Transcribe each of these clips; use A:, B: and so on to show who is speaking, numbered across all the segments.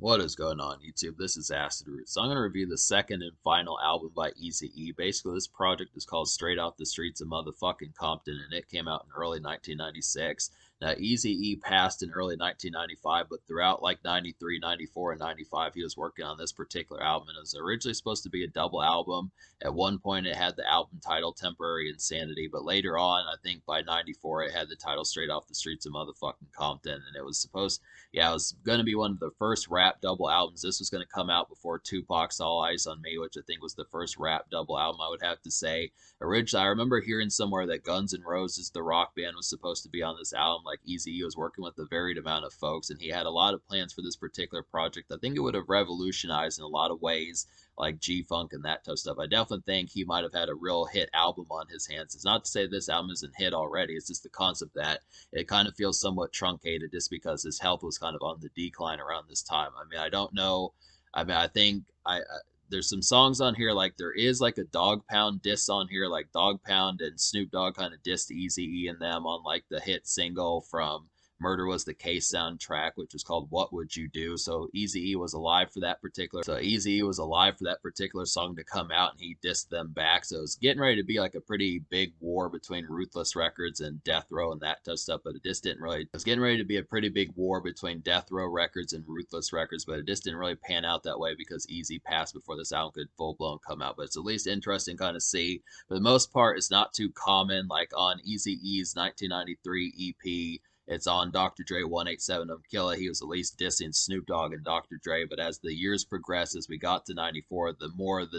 A: What is going on, YouTube? This is Acid Root. So I'm going to review the second and final album by Eazy-E. Basically, this project is called Straight Out the Streets of Motherfucking Compton, and it came out in early 1996. Now, Eazy-E passed in early 1995, but throughout like 93, 94, and 95, he was working on this particular album. And it was originally supposed to be a double album. At one point, it had the album title Temporary Insanity, but later on, I think by 94, it had the title Straight Off the Streets of Motherfucking Compton, and it was supposed yeah, it was going to be one of the first rap double albums. This was going to come out before Tupac's All Eyes on Me, which I think was the first rap double album, I would have to say. Originally, I remember hearing somewhere that Guns N' Roses, the rock band, was supposed to be on this album. Like, Eazy-E was working with a varied amount of folks, and he had a lot of plans for this particular project. I think it would have revolutionized in a lot of ways, like G-Funk and that type of stuff. I definitely think he might have had a real hit album on his hands. It's not to say this album isn't hit already. It's just the concept that it kind of feels somewhat truncated just because his health was kind of on the decline around this time. I mean, I don't know. I mean, I think there's some songs on here, like there is like a Dog Pound diss on here, like Dog Pound and Snoop Dogg kind of dissed Eazy-E and them on like the hit single from Murder Was the Case soundtrack, which was called What Would You Do? So Eazy-E was alive for that particular song to come out, and he dissed them back. So it was getting ready to be like a pretty big war between Ruthless Records and Death Row and that type of stuff, but it just didn't really. It was getting ready to be a pretty big war between Death Row Records and Ruthless Records, but it just didn't really pan out that way because Eazy passed before this album could full blown come out. But it's at least interesting kind of see. For the most part, it's not too common. Like on Eazy-E's 1993 EP. It's on Dr. Dre 187 of Killa. He was at least dissing Snoop Dogg and Dr. Dre, but as the years progressed, as we got to 94, the more of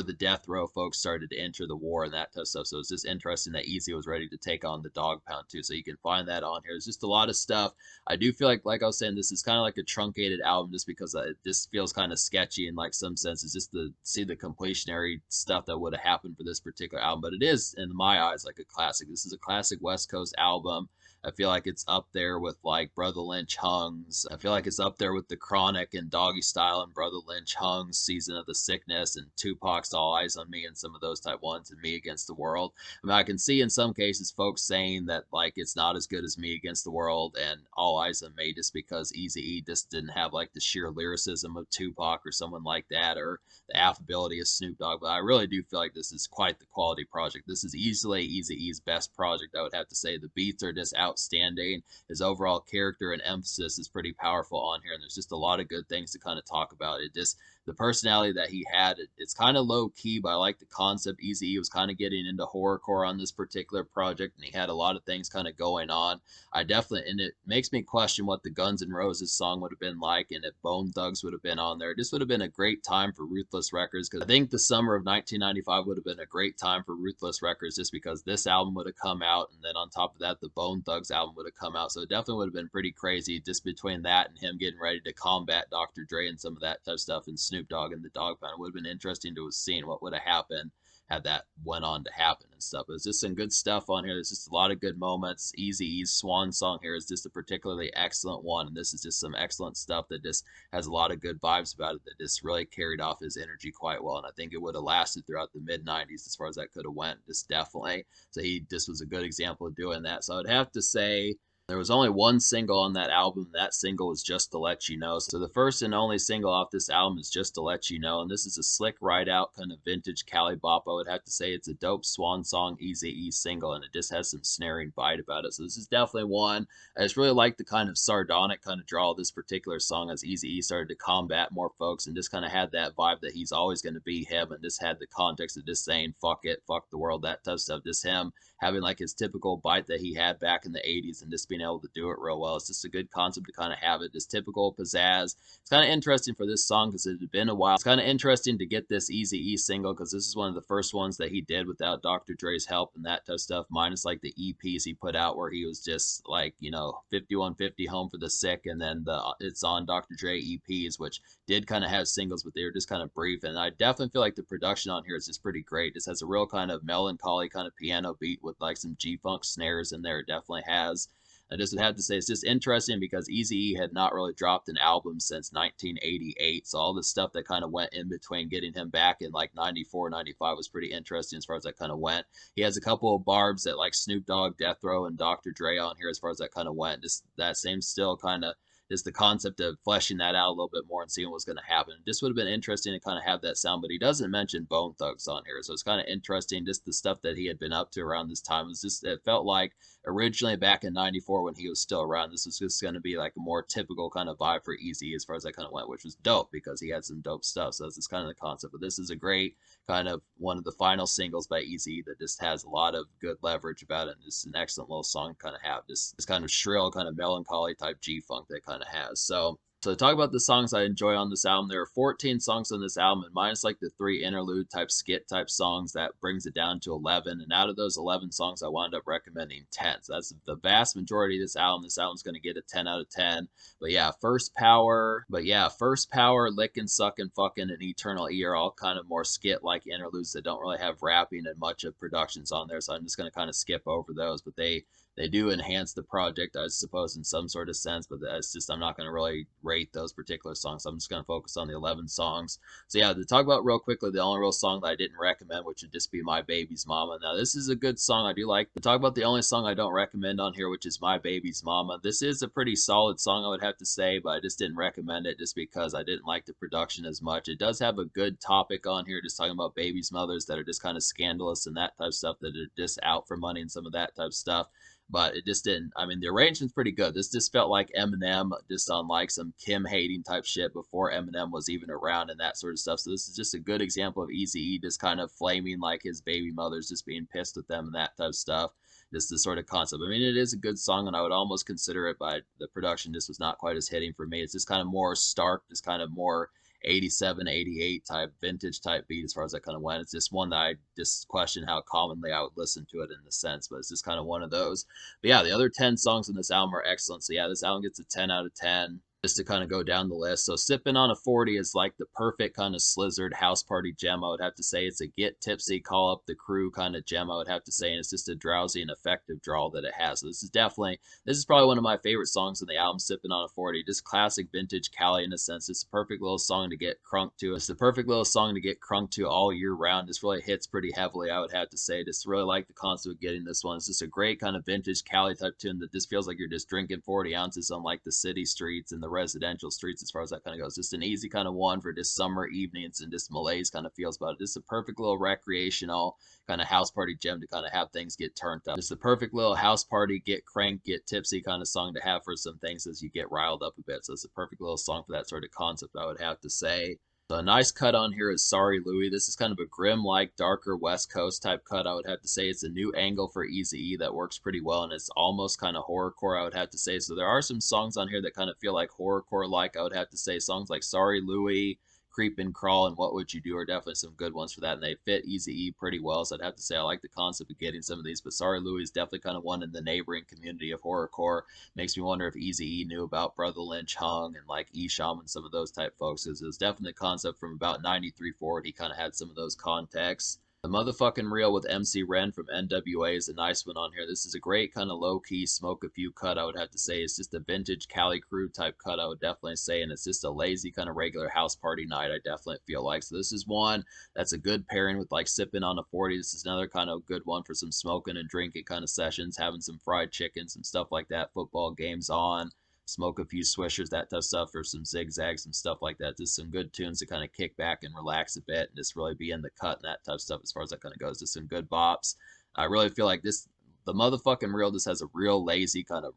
A: the death row folks started to enter the war and that type of stuff. So it's just interesting that Eazy was ready to take on the Dog Pound too. So you can find that on here. It's just a lot of stuff. I do feel like I was saying, this is kind of like a truncated album just because it just feels kind of sketchy in like some senses, just to see the completionary stuff that would have happened for this particular album. But it is, in my eyes, like a classic. This is a classic West Coast album. I feel like it's up there with like Brother Lynch Hung's. I feel like it's up there with The Chronic and Doggy Style and Brother Lynch Hung's Season of the Sickness and Tupac's All Eyes on Me and some of those type ones and Me Against the World. I mean, I can see in some cases folks saying that like it's not as good as Me Against the World and All Eyes on Me just because Eazy-E just didn't have like the sheer lyricism of Tupac or someone like that, or the affability of Snoop Dogg. But I really do feel like this is quite the quality project. This is easily Eazy-E's best project, I would have to say. The beats are just outstanding. His overall character and emphasis is pretty powerful on here, and there's just a lot of good things to kind of talk about. It just, the personality that he had, it's kind of low key, but I like the concept. Eazy-E was kind of getting into horrorcore on this particular project, and he had a lot of things kind of going on. I definitely, and it makes me question what the Guns N' Roses song would have been like, and if Bone Thugs would have been on there. This would have been a great time for Ruthless Records, because I think the summer of 1995 would have been a great time for Ruthless Records, just because this album would have come out, and then on top of that, the Bone Thugs album would have come out. So it definitely would have been pretty crazy just between that and him getting ready to combat Dr. Dre and some of that type of stuff, and Snoop Dogg and the Dog Pound. It would have been interesting to have seen what would have happened had that went on to happen and stuff. But it's just some good stuff on here. There's just a lot of good moments. Eazy-E's swan song here is just a particularly excellent one, and this is just some excellent stuff that just has a lot of good vibes about it, that just really carried off his energy quite well. And I think it would have lasted throughout the mid-90s as far as that could have went, just definitely. So he just was a good example of doing that. So I'd have to say there was only one single on that album. That single was Just to Let You Know. So the first and only single off this album is Just to Let You Know. And this is a slick ride out kind of vintage Cali bop. I would have to say it's a dope swan song Eazy-E single, and it just has some snaring bite about it. So this is definitely one. I just really like the kind of sardonic kind of draw of this particular song as Eazy-E started to combat more folks, and just kind of had that vibe that he's always going to be him, and just had the context of just saying fuck it, fuck the world, that type of stuff. Just him having like his typical bite that he had back in the 80s and just being able to do it real well. It's just a good concept to kind of have it, just typical pizzazz. It's kind of interesting for this song because it had been a while. It's kind of interesting to get this Eazy-E single because this is one of the first ones that he did without Dr. Dre's help and that type of stuff, minus like the EPs he put out where he was just like, you know, 5150 Home for the Sick, and then the It's on Dr. Dre EPs, which did kind of have singles, but they were just kind of brief. And I definitely feel like the production on here is just pretty great. This has a real kind of melancholy kind of piano beat with like some G-funk snares in there. It definitely has. I just would have to say it's just interesting because Eazy-E had not really dropped an album since 1988. So all the stuff that kind of went in between getting him back in like 94, 95 was pretty interesting as far as that kind of went. He has a couple of barbs that like Snoop Dogg, Death Row, and Dr. Dre on here as far as that kind of went. Just that same still kind of just the concept of fleshing that out a little bit more and seeing what's going to happen. This would have been interesting to kind of have that sound, but he doesn't mention Bone Thugs on here, so it's kind of interesting. Just the stuff that he had been up to around this time was just, it felt like originally back in '94 when he was still around, this was just going to be like a more typical kind of vibe for Eazy as far as that kind of went, which was dope because he had some dope stuff. So that's just kind of the concept. But this is a great kind of one of the final singles by Eazy that just has a lot of good leverage about it. And just an excellent little song to kind of have this kind of shrill, kind of melancholy type G funk that it kind of has. So to talk about the songs I enjoy on this album, there are 14 songs on this album, and minus like the 3 interlude type skit type songs, that brings it down to 11. And out of those 11 songs, I wound up recommending 10. So that's the vast majority of this album. This album's going to get a 10 out of 10. But yeah, First Power, Lickin', Suckin', Fuckin', and Eternal E are all kind of more skit like interludes that don't really have rapping and much of productions on there. So I'm just going to kind of skip over those, but they do enhance the project, I suppose, in some sort of sense, but that's just, I'm not going to really rate those particular songs. I'm just going to focus on the 11 songs. So yeah, to talk about real quickly, the only real song that I didn't recommend, which would just be My Baby's Mama. Now, this is a good song. I do like to talk about the only song I don't recommend on here, which is My Baby's Mama. This is a pretty solid song, I would have to say, but I just didn't recommend it just because I didn't like the production as much. It does have a good topic on here, just talking about babies' mothers that are just kind of scandalous and that type of stuff, that are just out for money and some of that type of stuff. But it just didn't. I mean, the arrangement's pretty good. This just felt like Eminem, just on like some Kim hating type shit before Eminem was even around and that sort of stuff. So this is just a good example of Eazy-E just kind of flaming like his baby mothers, just being pissed with them and that type of stuff. Just the sort of concept. I mean, it is a good song, and I would almost consider it, but the production just was not quite as hitting for me. It's just kind of more stark, just kind of more 87, 88 type vintage type beat as far as that kind of went. It's just one that I just question how commonly I would listen to it in the sense, but it's just kind of one of those. But yeah, the other 10 songs on this album are excellent. So yeah, this album gets a 10 out of 10. Just to kind of go down the list. So Sippin' on a 40 is like the perfect kind of slizzard house party gem, I would have to say. It's a get tipsy, call up the crew kind of gem, I would have to say. And it's just a drowsy and effective drawl that it has. So this is probably one of my favorite songs on the album, Sippin' on a 40. Just classic vintage Cali in a sense. It's a perfect little song to get crunk to. It's the perfect little song to get crunk to all year round. This really hits pretty heavily, I would have to say. Just really like the concept of getting this one. It's just a great kind of vintage Cali type tune that just feels like you're just drinking 40 ounces on like the city streets and the residential streets as far as that kind of goes. Just an easy kind of one for just summer evenings and just malaise kind of feels about it. Just a perfect little recreational kind of house party gem to kind of have things get turned up. Just a perfect little house party, get cranked, get tipsy kind of song to have for some things as you get riled up a bit. So it's a perfect little song for that sort of concept, I would have to say. So a nice cut on here is Sorry Louie. This is kind of a grim, like darker West Coast type cut, I would have to say. It's a new angle for Eazy-E that works pretty well, and it's almost kind of horrorcore, I would have to say. So there are some songs on here that kind of feel like horrorcore-like, I would have to say. Songs like Sorry Louie, Creep and Crawl, and What Would You Do are definitely some good ones for that, and they fit Eazy-E pretty well. So I'd have to say I like the concept of getting some of these, but Sorry Louie is definitely kind of one in the neighboring community of horrorcore. Makes me wonder if Eazy-E knew about Brother Lynch Hung and like Esham and some of those type folks, because it was definitely a concept from about 93 forward. He kind of had some of those contexts. The Motherfucking Real with MC Ren from NWA is a nice one on here. This is a great kind of low-key smoke a few cut, I would have to say. It's just a vintage Cali crew type cut, I would definitely say, and it's just a lazy kind of regular house party night, I definitely feel like. So this is one that's a good pairing with like Sipping on a 40. This is another kind of good one for some smoking and drinking kind of sessions, having some fried chicken, some stuff like that, football games on, smoke a few swishers, that type of stuff, or some zigzags and stuff like that. Just some good tunes to kind of kick back and relax a bit and just really be in the cut and that type of stuff as far as that kind of goes. Just some good bops. I really feel like the Motherfucking Real just has a real lazy kind of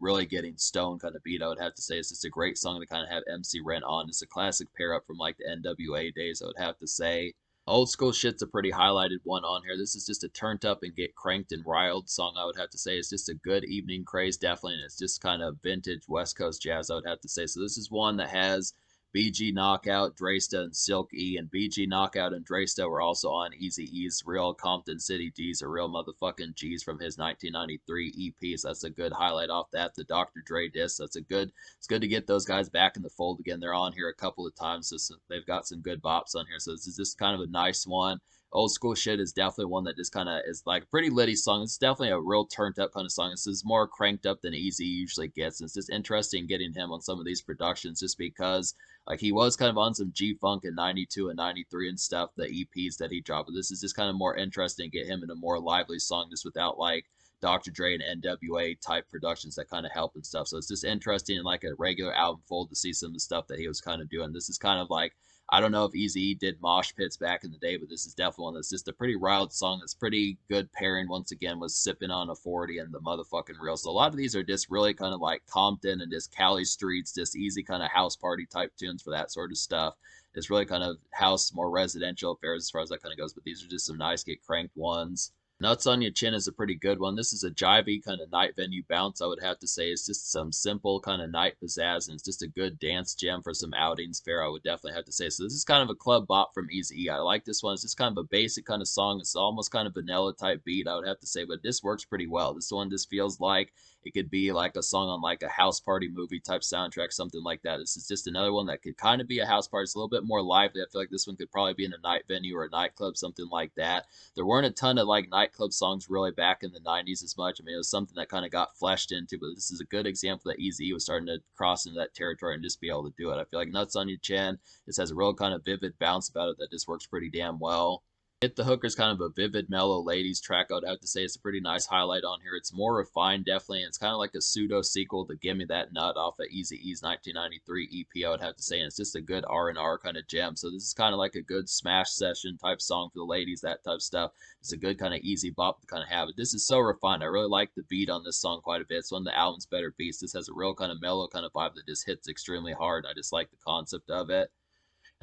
A: really getting stoned kind of beat, I would have to say. It's just a great song to kind of have MC Ren on. It's a classic pair up from like the NWA days, I would have to say. Old School Shit's a pretty highlighted one on here. This is just a turned up and get cranked and riled song, I would have to say. It's just a good evening craze, definitely, and it's just kind of vintage West Coast jazz, I would have to say. So this is one that has BG Knockout, Dresta, and Silk E, and BG Knockout and Dresta were also on Eazy-E's Real Compton City G's, or Real Motherfucking G's from his 1993 EP. So that's a good highlight off that. The Dr. Dre disc, it's good to get those guys back in the fold again. They're on here a couple of times, so they've got some good bops on here. So this is just kind of a nice one. Old School Shit is definitely one that just kind of is like a pretty litty song. It's definitely a real turned up kind of song. This is more cranked up than Eazy usually gets. And it's just interesting getting him on some of these productions just because like he was kind of on some G-Funk in 92 and 93 and stuff, the EPs that he dropped. But this is just kind of more interesting to get him in a more lively song just without like Dr. Dre and NWA type productions that kind of help and stuff. So it's just interesting in like a regular album fold to see some of the stuff that he was kind of doing. This is kind of like, I don't know if Eazy-E did mosh pits back in the day, but this is definitely one that's just a pretty wild song. That's pretty good pairing once again with Sipping on a 40 and the motherfucking real. So a lot of these are just really kind of like Compton and just Cali Streetz, just easy kind of house party type tunes for that sort of stuff. It's really kind of house, more residential affairs as far as that kind of goes. But these are just some nice get cranked ones. Nuts on Your Chin is a pretty good one. This is a jivey kind of night venue bounce, I would have to say. It's just some simple kind of night pizzazz, and it's just a good dance gem for some outings fare, I would definitely have to say. So this is kind of a club bop from Eazy-E. I like this one. It's just kind of a basic kind of song. It's almost kind of vanilla type beat, I would have to say, but this works pretty well. This one just feels like it could be like a song on like a house party movie type soundtrack, something like that. This is just another one that could kind of be a house party. It's a little bit more lively. I feel like this one could probably be in a night venue or a nightclub, something like that. There weren't a ton of like nightclub songs really back in the 90s as much. I mean, it was something that kind of got fleshed into, but this is a good example that Eazy-E was starting to cross into that territory and just be able to do it. I feel like Nuts on Your Chin, this has a real kind of vivid bounce about it that just works pretty damn well. Hit the Hook is kind of a vivid, mellow ladies track. I would have to say it's a pretty nice highlight on here. It's more refined, definitely. And it's kind of like a pseudo sequel to Gimme That Nut off of Eazy-E's 1993 EP, I would have to say. And it's just a good R&R kind of gem. So this is kind of like a good smash session type song for the ladies, that type of stuff. It's a good kind of easy bop to kind of have it. This is so refined. I really like the beat on this song quite a bit. It's one of the album's better beats. This has a real kind of mellow kind of vibe that just hits extremely hard. I just like the concept of it.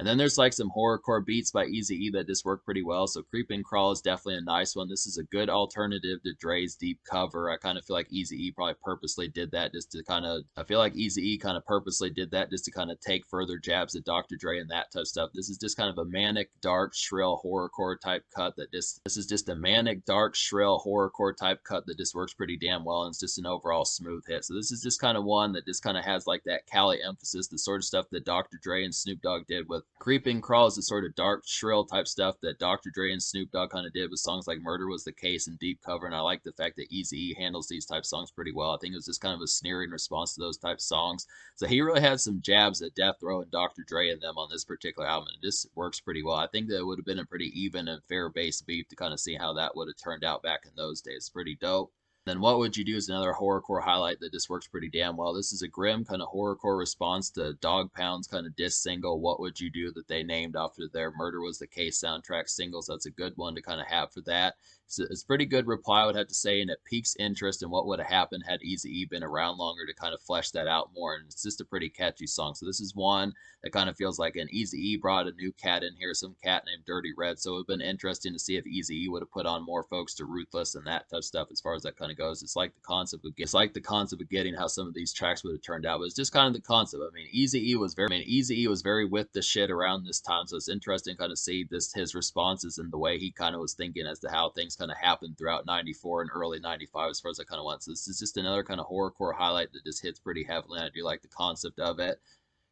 A: And then there's like some horrorcore beats by Eazy-E that just work pretty well. So Creep and Crawl is definitely a nice one. This is a good alternative to Dre's Deep Cover. I kind of feel like Eazy-E probably purposely did that just to kind of, I feel like Eazy-E kind of purposely did that just to kind of take further jabs at Dr. Dre and that type of stuff. This is just kind of a manic, dark, shrill horrorcore type cut that just, this is just a manic, dark, shrill horrorcore type cut that just works pretty damn well. And it's just an overall smooth hit. So this is just kind of one that just kind of has like that Cali emphasis, the sort of stuff that Dr. Dre and Snoop Dogg did with Creep and Crawl is the sort of dark, shrill type stuff that Dr. Dre and Snoop Dogg kind of did with songs like Murder Was the Case and Deep Cover. And I like the fact that Eazy-E handles these type songs pretty well. I think it was just kind of a sneering response to those type songs. So he really had some jabs at Death Row and Dr. Dre and them on this particular album. And it just works pretty well. I think that it would have been a pretty even and fair based beef to kind of see how that would have turned out back in those days. Pretty dope. Then What Would You Do is another horrorcore highlight that just works pretty damn well. This is a grim kind of horrorcore response to Dog Pound's kind of diss single, What Would You Do, that they named after their Murder Was the Case soundtrack singles. That's a good one to kind of have for that. It's a pretty good reply, I would have to say, and it piques interest in what would have happened had Eazy-E been around longer to kind of flesh that out more. And it's just a pretty catchy song. So this is one that kind of feels like an Eazy-E brought a new cat in here, some cat named Dirty Red. So it would have been interesting to see if Eazy-E would have put on more folks to Ruthless and that type of stuff as far as that kind of goes. It's like the concept of getting how some of these tracks would have turned out. But it's just kind of the concept. I mean, Eazy-E was very with the shit around this time. So it's interesting kind of see his responses and the way he kind of was thinking as to how things kind of happened throughout 94 and early 95 as far as I kind of went. So this is just another kind of horrorcore highlight that just hits pretty heavily. I do like the concept of it.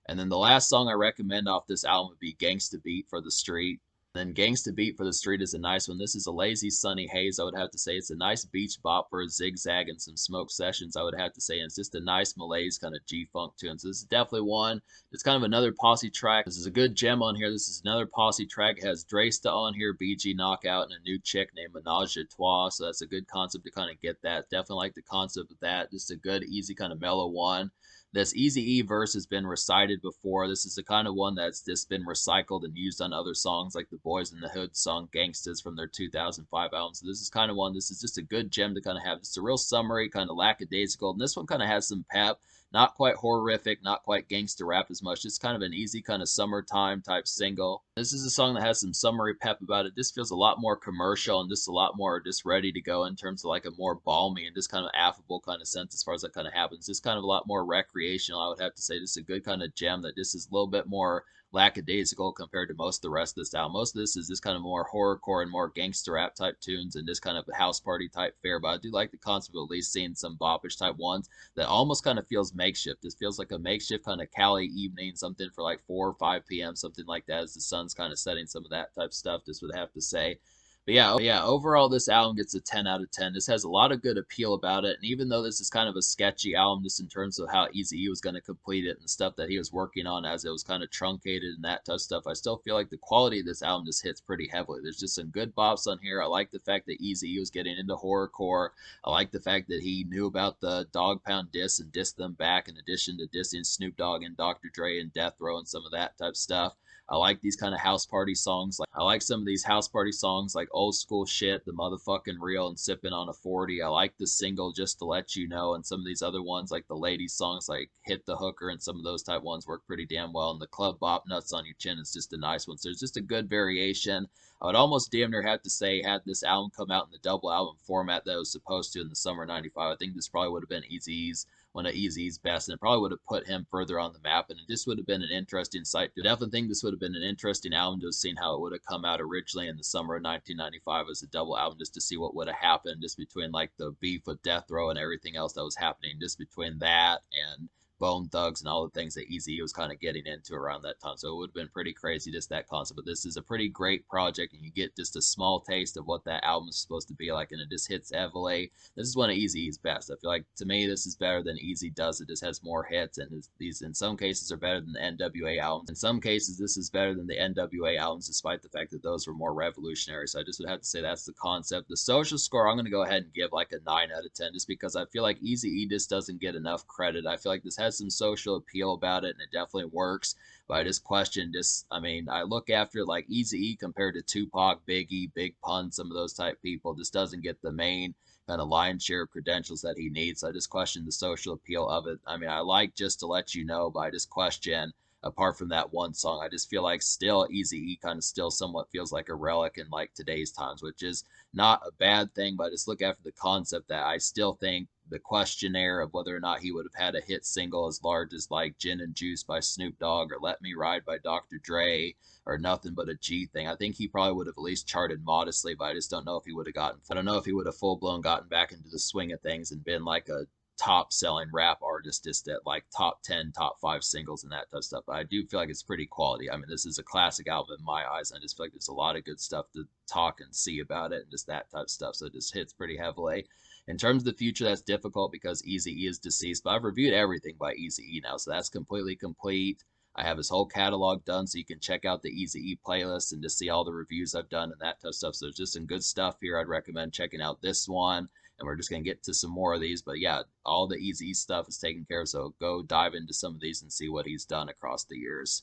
A: And then the last song I recommend off this album would be Gangsta Beat for the Street. Then Gangsta Beat for the Street is a nice one. This is a lazy sunny haze, I would have to say. It's a nice beach bop for a zigzag and some smoke sessions, I would have to say. And it's just a nice malaise kind of G-funk tune. So this is definitely one. It's kind of another posse track. This is a good gem on here. This is another posse track. It has Dresta on here, BG Knockout, and a new chick named Menage a Trois. So that's a good concept to kind of get that. Definitely like the concept of that. Just a good, easy kind of mellow one. This Eazy-E verse has been recited before. This is the kind of one that's just been recycled and used on other songs like the Boys in the Hood song Gangstas from their 2005 album. So this is kind of one, this is just a good gem to kind of have. It's a real summary, kind of lackadaisical. And this one kind of has some pep. Not quite horrific, not quite gangster rap as much. It's kind of an easy kind of summertime type single. This is a song that has some summery pep about it. This feels a lot more commercial and just a lot more just ready to go in terms of like a more balmy and just kind of affable kind of sense as far as that kind of happens. Just kind of a lot more recreational, I would have to say. This is a good kind of gem that just is a little bit more lackadaisical compared to most of the rest of this album. Most of this is just kind of more horrorcore and more gangster rap type tunes and just kind of house party type fare. But I do like the concept of at least seeing some boppish type ones that almost kind of feels makeshift. This feels like a makeshift kind of Cali evening, something for like 4 or 5 p.m., something like that as the sun's kind of setting, some of that type stuff, just would have to say. But yeah, overall, this album gets a 10 out of 10. This has a lot of good appeal about it. And even though this is kind of a sketchy album, just in terms of how Eazy-E was going to complete it and stuff that he was working on as it was kind of truncated and that tough stuff, I still feel like the quality of this album just hits pretty heavily. There's just some good bops on here. I like the fact that Eazy-E was getting into horrorcore. I like the fact that he knew about the Dog Pound diss and dissed them back, in addition to dissing Snoop Dogg and Dr. Dre and Death Row and some of that type stuff. I like these kind of house party songs. Like I like some of these house party songs like Old School Shit, The Motherfucking Real, and Sipping on a 40. I like the single Just to Let You Know, and some of these other ones like the ladies songs like Hit the Hooker and some of those type ones work pretty damn well. And the Club Bop Nuts on Your Chin is just a nice one. So there's just a good variation. I would almost damn near have to say, had this album come out in the double album format that it was supposed to in the summer of '95, I think this probably would have been Eazy's one of Eazy's best, and it probably would have put him further on the map. And it just would have been an interesting sight. I definitely think this would have been an interesting album to have seen how it would have come out originally in the summer of 1995 as a double album, just to see what would have happened, just between like the beef with Death Row and everything else that was happening, just between that and Bone Thugs and all the things that Eazy was kind of getting into around that time. So it would have been pretty crazy, just that concept. But this is a pretty great project, and you get just a small taste of what that album is supposed to be like, and it just hits heavily. This is one of Eazy's best. I feel like, to me, this is better than Eazy does. It just has more hits, and these in some cases are better than the NWA albums. In some cases, this is better than the NWA albums, despite the fact that those were more revolutionary. So I just would have to say that's the concept. The social score, I'm going to go ahead and give like a 9 out of 10, just because I feel like Eazy-E just doesn't get enough credit. I feel like this has some social appeal about it, and it definitely works. But I just question this. I mean, I look after it like Eazy-E compared to Tupac, Biggie, Big Pun, some of those type people, just doesn't get the main kind of lion's share of credentials that he needs. So I just question the social appeal of it. I mean, I like Just to Let You Know, but I just question, apart from that one song, I just feel like still Eazy-E kind of still somewhat feels like a relic in like today's times, which is not a bad thing. But I just look after the concept that I still think the questionnaire of whether or not he would have had a hit single as large as like Gin and Juice by Snoop Dogg or Let Me Ride by Dr. Dre or Nothing But a G Thing. I think he probably would have at least charted modestly, but I just don't know if he would have gotten, I don't know if he would have full blown gotten back into the swing of things and been like a top selling rap artist, just at like top 10, top 5 singles and that type of stuff. But I do feel like it's pretty quality. I mean, this is a classic album in my eyes. And I just feel like there's a lot of good stuff to talk and see about it and just that type of stuff. So it just hits pretty heavily. In terms of the future, that's difficult because Eazy-E is deceased, but I've reviewed everything by Eazy-E now, so that's completely complete. I have his whole catalog done, so you can check out the Eazy-E playlist and just see all the reviews I've done and that type of stuff. So there's just some good stuff here. I'd recommend checking out this one, and we're just going to get to some more of these. But yeah, all the Eazy-E stuff is taken care of, so go dive into some of these and see what he's done across the years.